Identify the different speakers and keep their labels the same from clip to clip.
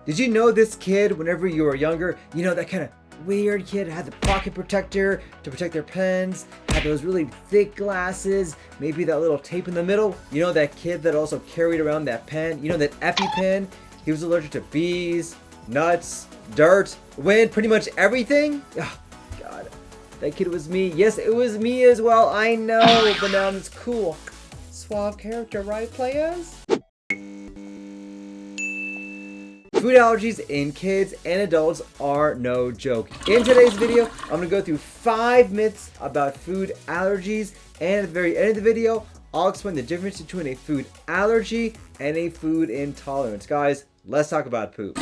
Speaker 1: Did you know this kid, whenever you were younger, you know, that kind of weird kid had the pocket protector to protect their pens, had those really thick glasses, maybe that little tape in the middle? You know, that kid that also carried around that pen, you know, that EpiPen? He was allergic to bees, nuts, dirt, wind, pretty much everything? Oh, God. That kid was me. Yes, it was me as well. I know, but now it's cool. Suave character, right, players? Food allergies in kids and adults are no joke. In today's video, I'm going to go through 5 myths about food allergies, and at the very end of the video, I'll explain the difference between a food allergy and a food intolerance. Guys, let's talk about poop.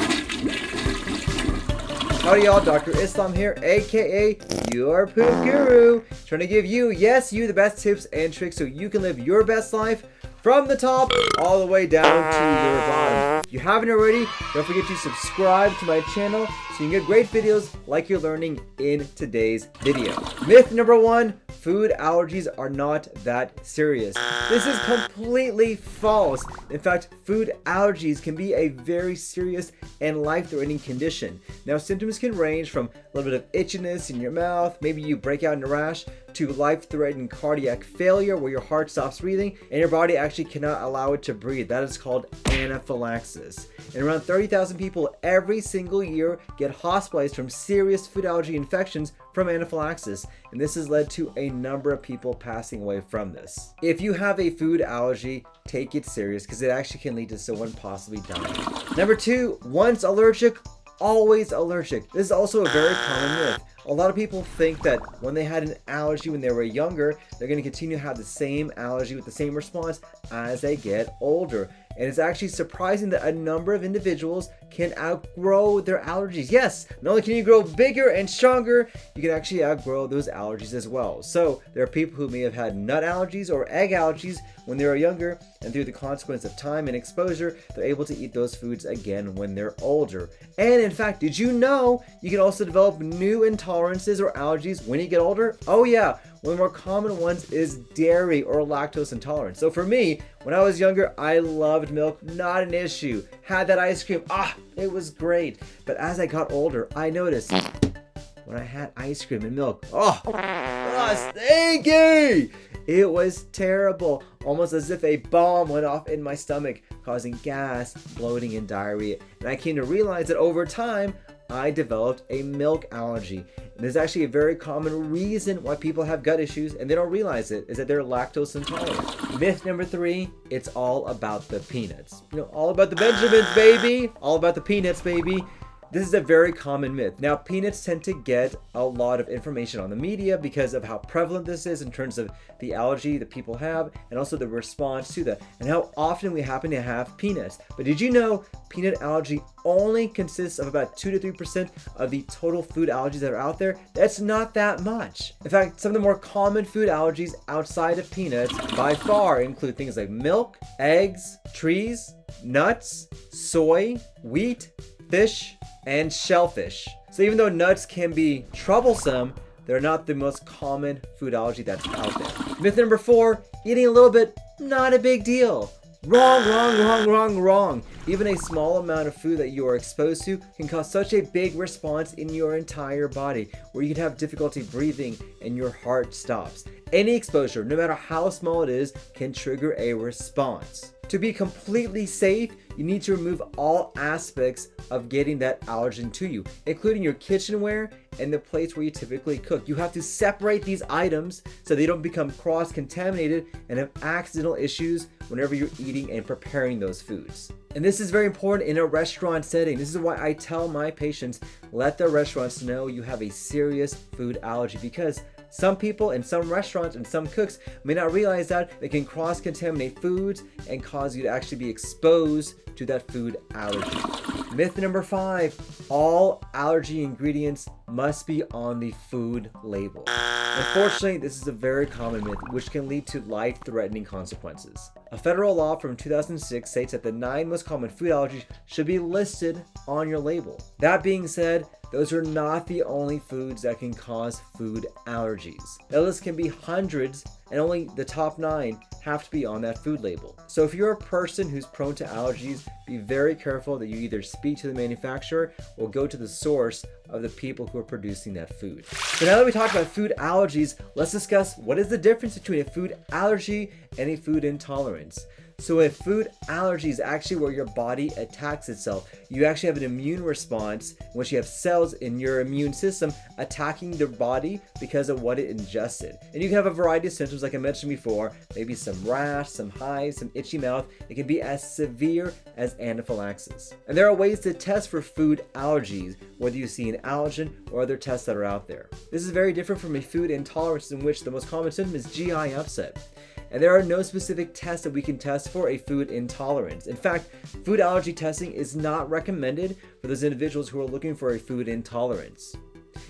Speaker 1: Howdy y'all, Dr. Islam here, aka your poop guru, trying to give you, yes, you, the best tips and tricks so you can live your best life from the top all the way down to your bottom. If you haven't already, don't forget to subscribe to my channel so you can get great videos like you're learning in today's video. Myth number 1, food allergies are not that serious. This is completely false. In fact, food allergies can be a very serious and life-threatening condition. Now, symptoms can range from a little bit of itchiness in your mouth, maybe you break out in a rash, to life-threatening cardiac failure where your heart stops breathing and your body actually cannot allow it to breathe. That is called anaphylaxis. And around 30,000 people every single year get hospitalized from serious food allergy infections from anaphylaxis, and this has led to a number of people passing away from this. If you have a food allergy, take it serious because it actually can lead to someone possibly dying. Number 2, once allergic, always allergic. This is also a very common myth. A lot of people think that when they had an allergy when they were younger, they're going to continue to have the same allergy with the same response as they get older. And it's actually surprising that a number of individuals can outgrow their allergies. Yes, not only can you grow bigger and stronger, you can actually outgrow those allergies as well. So there are people who may have had nut allergies or egg allergies when they were younger, and through the consequence of time and exposure, they're able to eat those foods again when they're older. And in fact, did you know you can also develop new intolerances or allergies when you get older? Oh yeah, one of the more common ones is dairy or lactose intolerance. So for me, when I was younger, I loved milk, not an issue. Had that ice cream, it was great. But as I got older, I noticed when I had ice cream and milk, stinky! It was terrible, almost as if a bomb went off in my stomach, causing gas, bloating, and diarrhea. And I came to realize that over time, I developed a milk allergy. And there's actually a very common reason why people have gut issues and they don't realize it, is that they're lactose intolerant. Myth number 3, it's all about the peanuts. You know, all about the Benjamins, baby. All about the peanuts, baby. This is a very common myth. Now, peanuts tend to get a lot of information on the media because of how prevalent this is in terms of the allergy that people have and also the response to that and how often we happen to have peanuts. But did you know peanut allergy only consists of about 2 to 3% of the total food allergies that are out there? That's not that much. In fact, some of the more common food allergies outside of peanuts by far include things like milk, eggs, trees, nuts, soy, wheat, fish, and shellfish. So even though nuts can be troublesome, they're not the most common food allergy that's out there. Myth number 4, eating a little bit, not a big deal. Wrong. Even a small amount of food that you are exposed to can cause such a big response in your entire body where you can have difficulty breathing and your heart stops. Any exposure, no matter how small it is, can trigger a response. To be completely safe, you need to remove all aspects of getting that allergen to you, including your kitchenware and the plates where you typically cook. You have to separate these items so they don't become cross-contaminated and have accidental issues whenever you're eating and preparing those foods. And this is very important in a restaurant setting. This is why I tell my patients, let the restaurants know you have a serious food allergy, because some people in some restaurants and some cooks may not realize that they can cross-contaminate foods and cause you to actually be exposed to that food allergy. Myth number 5, all allergy ingredients must be on the food label. Unfortunately, this is a very common myth which can lead to life-threatening consequences. A federal law from 2006 states that the 9 most common food allergies should be listed on your label. That being said, those are not the only foods that can cause food allergies. That list can be hundreds, and only the top 9 have to be on that food label. So if you're a person who's prone to allergies, be very careful that you either speak to the manufacturer or go to the source of the people who are producing that food. So now that we talked about food allergies, let's discuss what is the difference between a food allergy and a food intolerance. So a food allergy is actually where your body attacks itself. You actually have an immune response in which you have cells in your immune system attacking the body because of what it ingested. And you can have a variety of symptoms like I mentioned before, maybe some rash, some hives, some itchy mouth. It can be as severe as anaphylaxis. And there are ways to test for food allergies, whether you see an allergen or other tests that are out there. This is very different from a food intolerance in which the most common symptom is GI upset. And there are no specific tests that we can test for a food intolerance. In fact, food allergy testing is not recommended for those individuals who are looking for a food intolerance.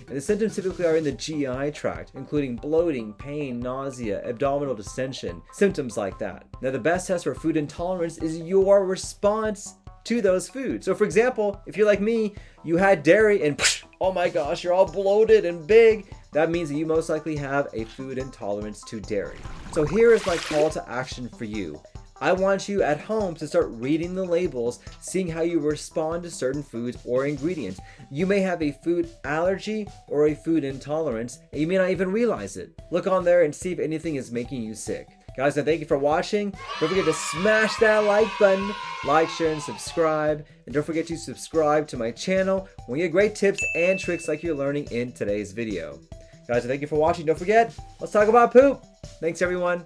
Speaker 1: And the symptoms typically are in the GI tract, including bloating, pain, nausea, abdominal distension, symptoms like that. Now, the best test for food intolerance is your response to those foods. So for example, if you're like me, you had dairy and oh my gosh, you're all bloated and big. That means that you most likely have a food intolerance to dairy. So here is my call to action for you. I want you at home to start reading the labels, seeing how you respond to certain foods or ingredients. You may have a food allergy or a food intolerance, and you may not even realize it. Look on there and see if anything is making you sick. Guys, I thank you for watching. Don't forget to smash that like button, like, share, and subscribe. And don't forget to subscribe to my channel when you get great tips and tricks like you're learning in today's video. Guys, I thank you for watching. Don't forget, let's talk about poop. Thanks, everyone.